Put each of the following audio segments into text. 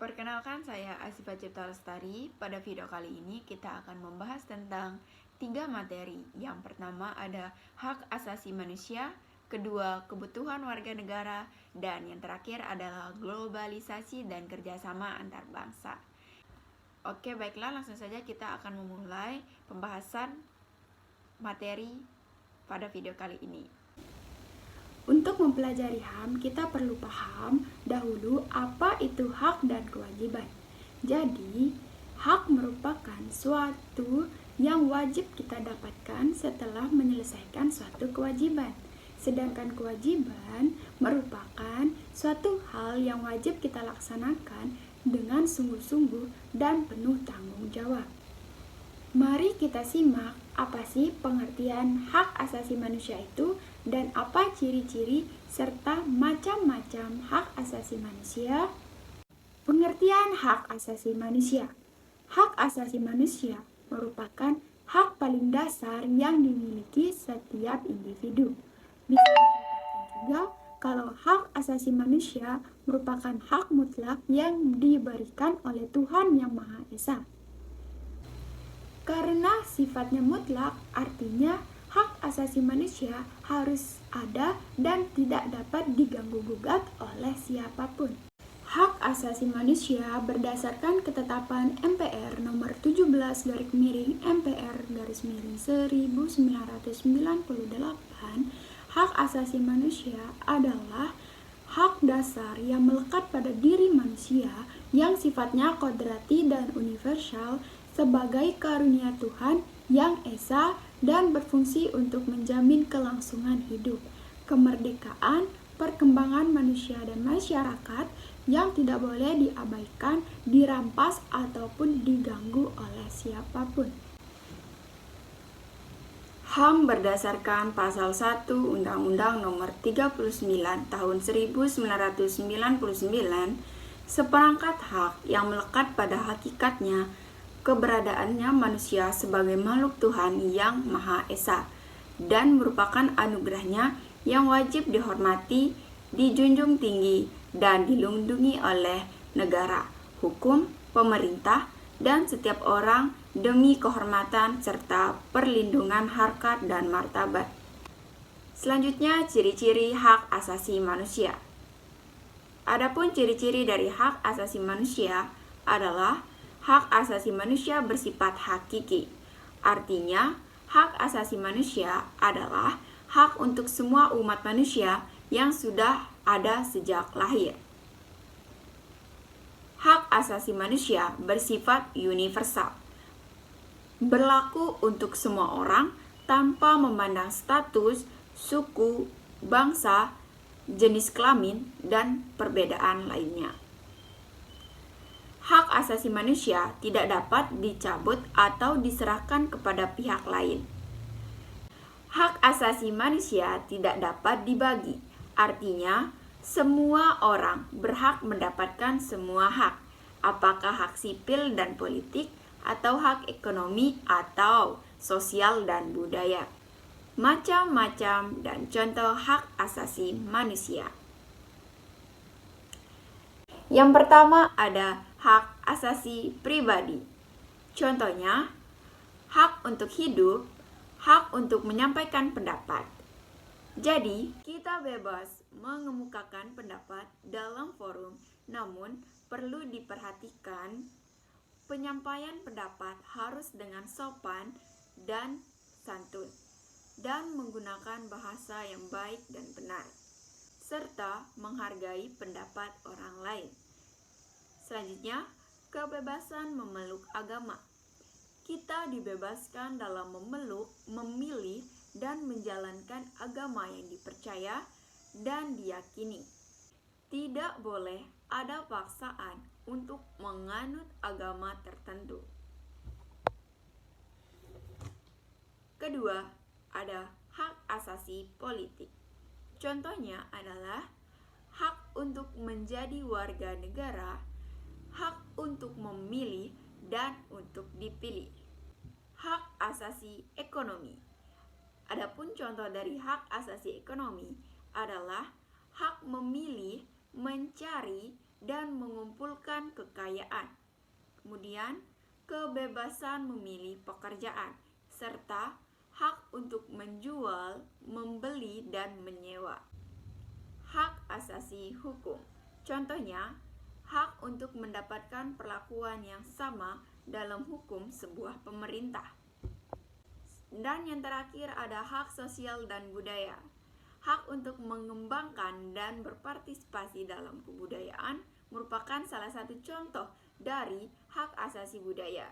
Perkenalkan, saya Asifa Cipta Lestari. Pada video kali ini kita akan membahas tentang 3 materi. Yang pertama ada hak asasi manusia, kedua kebutuhan warga negara, dan yang terakhir adalah globalisasi dan kerjasama antar bangsa. Oke, baiklah, langsung saja kita akan memulai pembahasan materi pada video kali ini. Untuk mempelajari HAM, kita perlu paham dahulu apa itu hak dan kewajiban. Jadi, hak merupakan suatu yang wajib kita dapatkan setelah menyelesaikan suatu kewajiban. Sedangkan kewajiban merupakan suatu hal yang wajib kita laksanakan dengan sungguh-sungguh dan penuh tanggung jawab. Mari kita simak apa sih pengertian hak asasi manusia itu dan apa ciri-ciri serta macam-macam hak asasi manusia. Pengertian hak asasi manusia. Hak asasi manusia merupakan hak paling dasar yang dimiliki setiap individu. Bisa dikatakan juga kalau hak asasi manusia merupakan hak mutlak yang diberikan oleh Tuhan Yang Maha Esa. Karena sifatnya mutlak, artinya hak asasi manusia harus ada dan tidak dapat diganggu-gugat oleh siapapun. Hak asasi manusia berdasarkan ketetapan MPR nomor 17/MPR/1998, hak asasi manusia adalah hak dasar yang melekat pada diri manusia yang sifatnya kodrati dan universal sebagai karunia Tuhan yang esa dan berfungsi untuk menjamin kelangsungan hidup, kemerdekaan, perkembangan manusia dan masyarakat yang tidak boleh diabaikan, dirampas, ataupun diganggu oleh siapapun. HAM berdasarkan pasal 1 Undang-Undang Nomor 39 Tahun 1999, seperangkat hak yang melekat pada hakikatnya keberadaannya manusia sebagai makhluk Tuhan Yang Maha Esa dan merupakan anugerahnya yang wajib dihormati, dijunjung tinggi, dan dilindungi oleh negara, hukum, pemerintah, dan setiap orang demi kehormatan serta perlindungan harkat dan martabat. Selanjutnya, ciri-ciri hak asasi manusia. Adapun ciri-ciri dari hak asasi manusia adalah hak asasi manusia bersifat hakiki. Artinya, hak asasi manusia adalah hak untuk semua umat manusia yang sudah ada sejak lahir. Hak asasi manusia bersifat universal, berlaku untuk semua orang tanpa memandang status, suku, bangsa, jenis kelamin, dan perbedaan lainnya. Hak asasi manusia tidak dapat dicabut atau diserahkan kepada pihak lain. Hak asasi manusia tidak dapat dibagi, artinya semua orang berhak mendapatkan semua hak, apakah hak sipil dan politik, atau hak ekonomi atau sosial dan budaya. Macam-macam dan contoh hak asasi manusia. Yang pertama ada hak asasi pribadi. Contohnya, hak untuk hidup, hak untuk menyampaikan pendapat. Jadi, kita bebas mengemukakan pendapat dalam forum, namun perlu diperhatikan penyampaian pendapat harus dengan sopan dan santun, dan menggunakan bahasa yang baik dan benar, serta menghargai pendapat orang lain. Selanjutnya, kebebasan memeluk agama. Kita dibebaskan dalam memeluk, memilih, dan menjalankan agama yang dipercaya dan diyakini. Tidak boleh ada paksaan untuk menganut agama tertentu. Kedua, ada hak asasi politik. Contohnya adalah hak untuk menjadi warga negara, hak untuk memilih dan untuk dipilih. Hak asasi ekonomi. Adapun contoh dari hak asasi ekonomi adalah hak memilih, mencari, dan mengumpulkan kekayaan. Kemudian, kebebasan memilih pekerjaan, serta hak untuk menjual, membeli, dan menyewa. Hak asasi hukum, contohnya, hak untuk mendapatkan perlakuan yang sama dalam hukum sebuah pemerintah. Dan yang terakhir ada hak sosial dan budaya. Hak untuk mengembangkan dan berpartisipasi dalam kebudayaan merupakan salah satu contoh dari hak asasi budaya.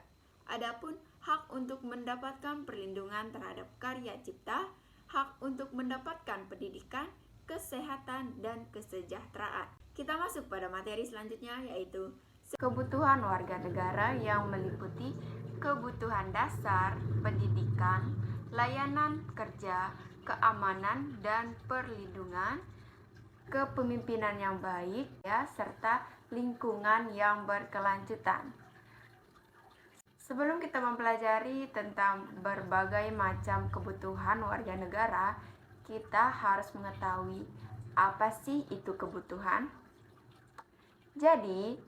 Adapun hak untuk mendapatkan perlindungan terhadap karya cipta, hak untuk mendapatkan pendidikan, kesehatan, dan kesejahteraan. Kita masuk pada materi selanjutnya, yaitu kebutuhan warga negara yang meliputi kebutuhan dasar, pendidikan, layanan kerja, keamanan dan perlindungan, kepemimpinan yang baik, serta lingkungan yang berkelanjutan. Sebelum kita mempelajari tentang berbagai macam kebutuhan warga negara, kita harus mengetahui apa sih itu kebutuhan. Jadi,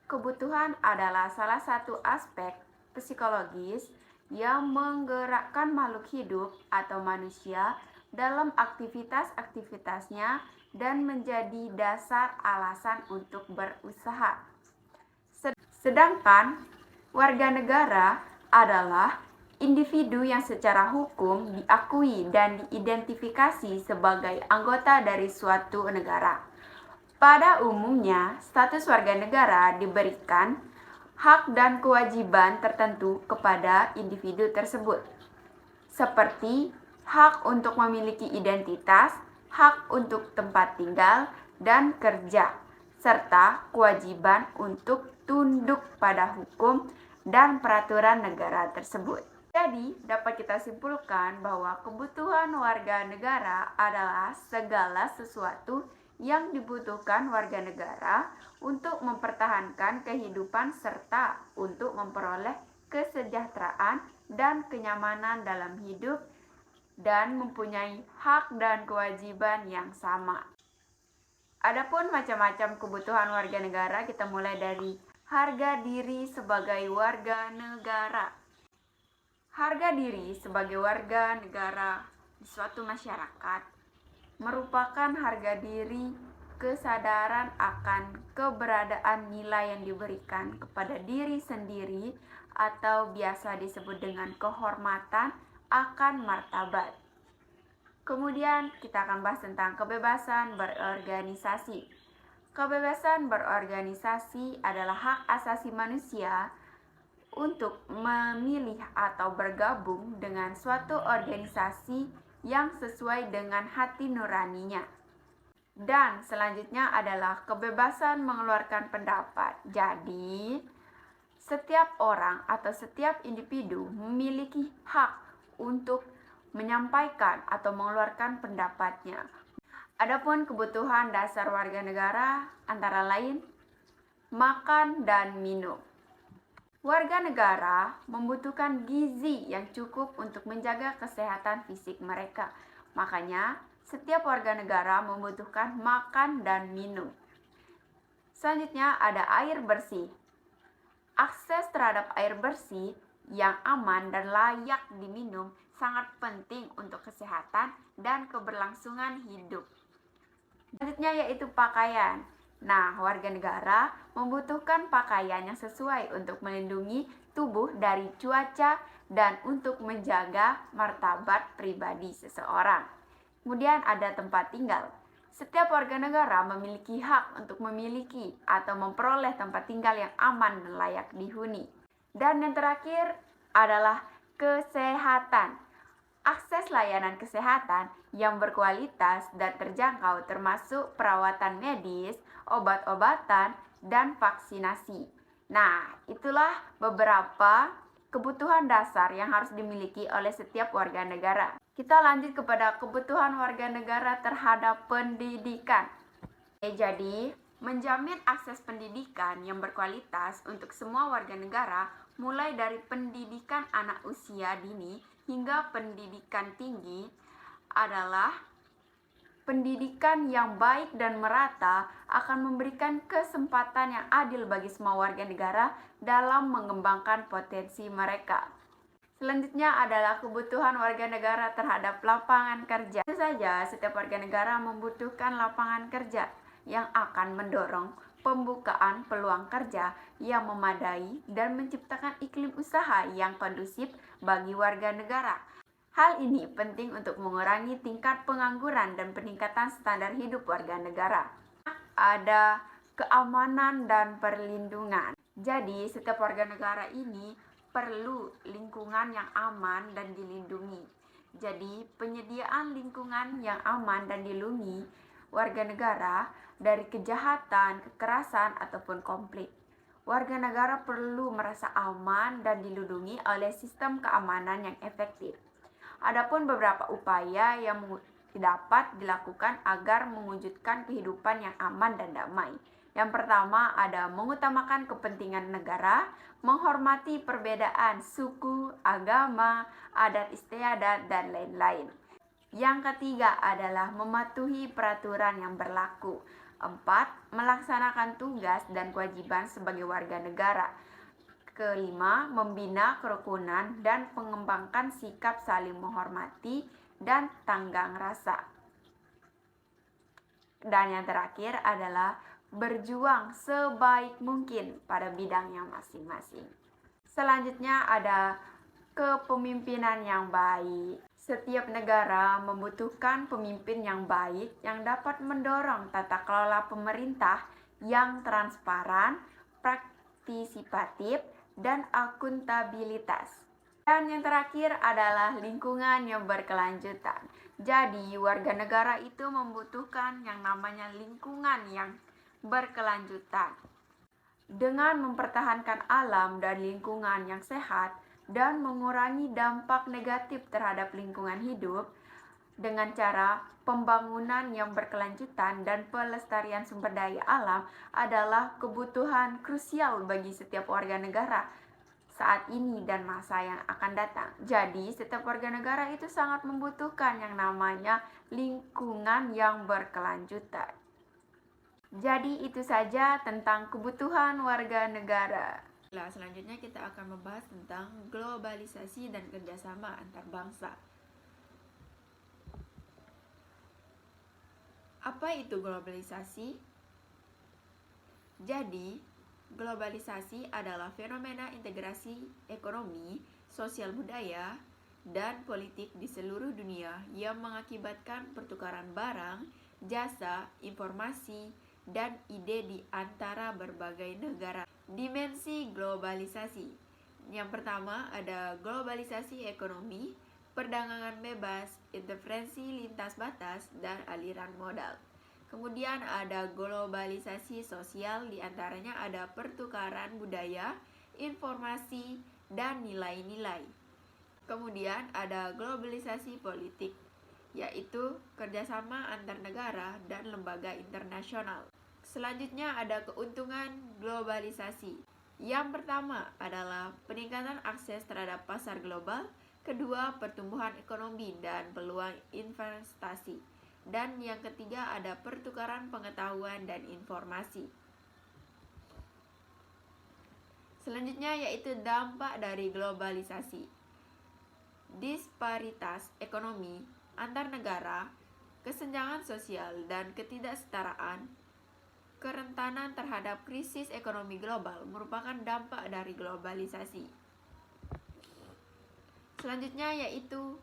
kebutuhan adalah salah satu aspek psikologis yang menggerakkan makhluk hidup atau manusia dalam aktivitas-aktivitasnya dan menjadi dasar alasan untuk berusaha. Sedangkan warga negara adalah individu yang secara hukum diakui dan diidentifikasi sebagai anggota dari suatu negara. Pada umumnya, status warga negara diberikan hak dan kewajiban tertentu kepada individu tersebut, seperti hak untuk memiliki identitas, hak untuk tempat tinggal dan kerja, serta kewajiban untuk tunduk pada hukum dan peraturan negara tersebut. Jadi, dapat kita simpulkan bahwa kebutuhan warga negara adalah segala sesuatu yang dibutuhkan warga negara untuk mempertahankan kehidupan serta untuk memperoleh kesejahteraan dan kenyamanan dalam hidup dan mempunyai hak dan kewajiban yang sama. Adapun macam-macam kebutuhan warga negara, kita mulai dari harga diri sebagai warga negara. Harga diri sebagai warga negara di suatu masyarakat merupakan harga diri, kesadaran akan keberadaan nilai yang diberikan kepada diri sendiri atau biasa disebut dengan kehormatan akan martabat. Kemudian kita akan bahas tentang kebebasan berorganisasi. Kebebasan berorganisasi adalah hak asasi manusia untuk memilih atau bergabung dengan suatu organisasi yang sesuai dengan hati nuraninya. Dan selanjutnya adalah kebebasan mengeluarkan pendapat. Jadi, setiap orang atau setiap individu memiliki hak untuk menyampaikan atau mengeluarkan pendapatnya. Adapun kebutuhan dasar warga negara antara lain makan dan minum. Warga negara membutuhkan gizi yang cukup untuk menjaga kesehatan fisik mereka. Makanya, setiap warga negara membutuhkan makan dan minum. Selanjutnya ada air bersih. Akses terhadap air bersih yang aman dan layak diminum sangat penting untuk kesehatan dan keberlangsungan hidup. Selanjutnya yaitu pakaian. Nah, warga negara membutuhkan pakaian yang sesuai untuk melindungi tubuh dari cuaca dan untuk menjaga martabat pribadi seseorang. Kemudian ada tempat tinggal. Setiap warga negara memiliki hak untuk memiliki atau memperoleh tempat tinggal yang aman dan layak dihuni. Dan yang terakhir adalah kesehatan. Akses layanan kesehatan yang berkualitas dan terjangkau termasuk perawatan medis, obat-obatan, dan vaksinasi. Nah, itulah beberapa kebutuhan dasar yang harus dimiliki oleh setiap warga negara. Kita lanjut kepada kebutuhan warga negara terhadap pendidikan. Jadi, menjamin akses pendidikan yang berkualitas untuk semua warga negara mulai dari pendidikan anak usia dini hingga pendidikan tinggi adalah Pendidikan yang baik dan merata akan memberikan kesempatan yang adil bagi semua warga negara dalam mengembangkan potensi mereka. Selanjutnya adalah kebutuhan warga negara terhadap lapangan kerja. Tentu saja, setiap warga negara membutuhkan lapangan kerja yang akan mendorong pembukaan peluang kerja yang memadai dan menciptakan iklim usaha yang kondusif bagi warga negara. Hal ini penting untuk mengurangi tingkat pengangguran dan peningkatan standar hidup warga negara. Ada keamanan dan perlindungan. Jadi, setiap warga negara ini perlu lingkungan yang aman dan dilindungi. Jadi, penyediaan lingkungan yang aman dan dilindungi warga negara dari kejahatan, kekerasan, ataupun konflik. Warga negara perlu merasa aman dan dilindungi oleh sistem keamanan yang efektif. Adapun beberapa upaya yang dapat dilakukan agar mewujudkan kehidupan yang aman dan damai. Yang pertama ada mengutamakan kepentingan negara, menghormati perbedaan suku, agama, adat istiadat, dan lain-lain. Yang ketiga adalah mematuhi peraturan yang berlaku. 4. Melaksanakan tugas dan kewajiban sebagai warga negara. Kelima, membina kerukunan dan mengembangkan sikap saling menghormati dan tanggang rasa. Dan yang terakhir adalah berjuang sebaik mungkin pada bidangnya masing-masing. Selanjutnya ada kepemimpinan yang baik. Setiap negara membutuhkan pemimpin yang baik yang dapat mendorong tata kelola pemerintah yang transparan, partisipatif, dan akuntabilitas. Dan yang terakhir adalah lingkungan yang berkelanjutan. Jadi, warga negara itu membutuhkan yang namanya lingkungan yang berkelanjutan. Dengan mempertahankan alam dan lingkungan yang sehat dan mengurangi dampak negatif terhadap lingkungan hidup, dengan cara pembangunan yang berkelanjutan dan pelestarian sumber daya alam adalah kebutuhan krusial bagi setiap warga negara saat ini dan masa yang akan datang. Jadi, setiap warga negara itu sangat membutuhkan yang namanya lingkungan yang berkelanjutan. Jadi, itu saja tentang kebutuhan warga negara. Selanjutnya kita akan membahas tentang globalisasi dan kerjasama antar bangsa. Apa itu globalisasi? Jadi, globalisasi adalah fenomena integrasi ekonomi, sosial budaya, dan politik di seluruh dunia yang mengakibatkan pertukaran barang, jasa, informasi, dan ide di antara berbagai negara. Dimensi globalisasi. Yang pertama ada globalisasi ekonomi, perdagangan bebas, interferensi lintas batas, dan aliran modal. Kemudian ada globalisasi sosial, diantaranya ada pertukaran budaya, informasi, dan nilai-nilai. Kemudian ada globalisasi politik, yaitu kerjasama antar negara dan lembaga internasional. Selanjutnya ada keuntungan globalisasi. Yang pertama adalah peningkatan akses terhadap pasar global, kedua pertumbuhan ekonomi dan peluang investasi, dan yang ketiga ada pertukaran pengetahuan dan informasi. Selanjutnya yaitu dampak dari globalisasi. Disparitas ekonomi antar negara, kesenjangan sosial dan ketidaksetaraan, kerentanan terhadap krisis ekonomi global merupakan dampak dari globalisasi. Selanjutnya yaitu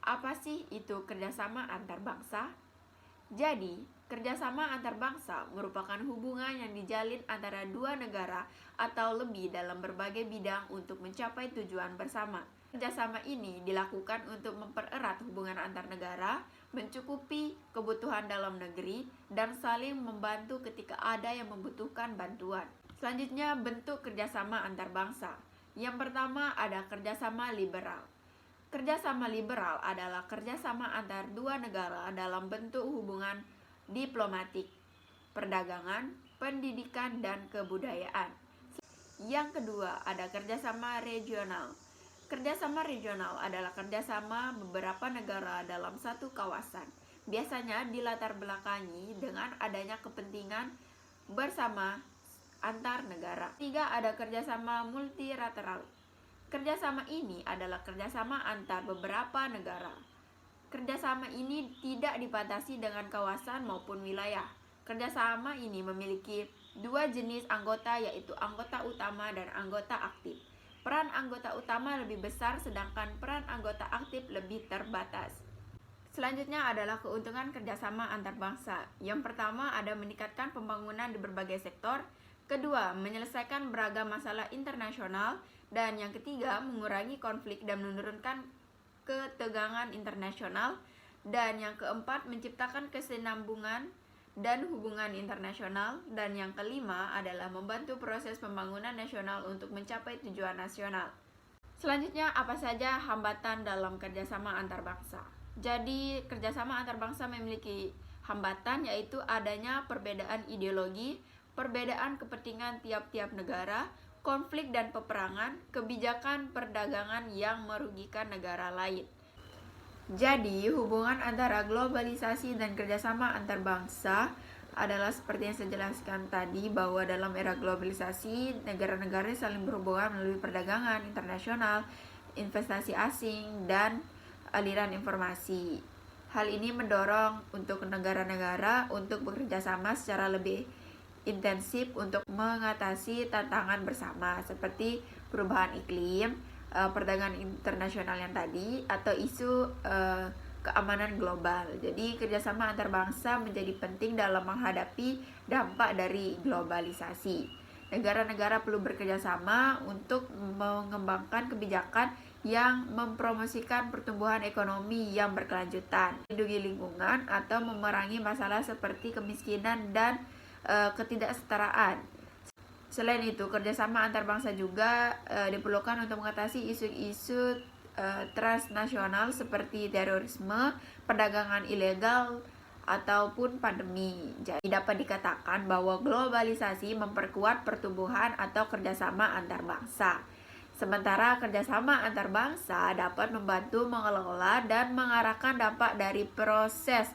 apa sih itu kerjasama antar bangsa? Jadi, kerjasama antar bangsa merupakan hubungan yang dijalin antara dua negara atau lebih dalam berbagai bidang untuk mencapai tujuan bersama. Kerjasama ini dilakukan untuk mempererat hubungan antar negara, mencukupi kebutuhan dalam negeri, dan saling membantu ketika ada yang membutuhkan bantuan. Selanjutnya, bentuk kerjasama antar bangsa. Yang pertama ada kerjasama liberal. Kerjasama liberal adalah kerjasama antar dua negara dalam bentuk hubungan diplomatik, perdagangan, pendidikan, dan kebudayaan. Yang kedua ada kerjasama regional. Kerjasama regional adalah kerjasama beberapa negara dalam satu kawasan. biasanya dilatar belakangi dengan adanya kepentingan bersama antar negara. Ketiga, ada kerjasama multilateral. Kerjasama ini adalah kerjasama antar beberapa negara. Kerjasama ini tidak dibatasi dengan kawasan maupun wilayah. Kerjasama ini memiliki dua jenis anggota, yaitu anggota utama dan anggota aktif. Peran anggota utama lebih besar, sedangkan peran anggota aktif lebih terbatas. Selanjutnya adalah keuntungan kerjasama antar bangsa. Yang pertama ada meningkatkan pembangunan di berbagai sektor. Kedua, menyelesaikan beragam masalah internasional. Dan yang ketiga, mengurangi konflik dan menurunkan ketegangan internasional. Dan yang keempat, menciptakan kesinambungan dan hubungan internasional. Dan yang kelima adalah membantu proses pembangunan nasional untuk mencapai tujuan nasional. Selanjutnya, apa saja hambatan dalam kerjasama antar bangsa? Jadi, kerjasama antar bangsa memiliki hambatan, yaitu adanya perbedaan ideologi, perbedaan kepentingan tiap-tiap negara, konflik dan peperangan, kebijakan perdagangan yang merugikan negara lain. Jadi, hubungan antara globalisasi dan kerjasama antar bangsa adalah seperti yang saya jelaskan tadi, bahwa dalam era globalisasi, negara-negara saling berhubungan melalui perdagangan internasional, investasi asing, dan aliran informasi. Hal ini mendorong untuk negara-negara untuk bekerja sama secara lebih intensif untuk mengatasi tantangan bersama seperti perubahan iklim, perdagangan internasional yang tadi, atau isu keamanan global. Jadi kerjasama antar bangsa menjadi penting dalam menghadapi dampak dari globalisasi. Negara-negara perlu bekerja sama untuk mengembangkan kebijakan yang mempromosikan pertumbuhan ekonomi yang berkelanjutan, melindungi lingkungan, atau memerangi masalah seperti kemiskinan dan ketidaksetaraan. Selain itu, kerjasama antar bangsa juga diperlukan untuk mengatasi isu-isu transnasional seperti terorisme, perdagangan ilegal, ataupun pandemi. Jadi dapat dikatakan bahwa globalisasi memperkuat pertumbuhan atau kerjasama antar bangsa. Sementara kerjasama antar bangsa dapat membantu mengelola dan mengarahkan dampak dari proses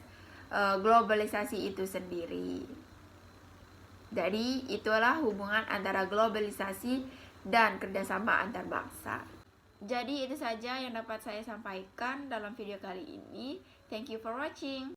globalisasi itu sendiri. Jadi itulah hubungan antara globalisasi dan kerjasama antar bangsa. Jadi itu saja yang dapat saya sampaikan dalam video kali ini. Thank you for watching.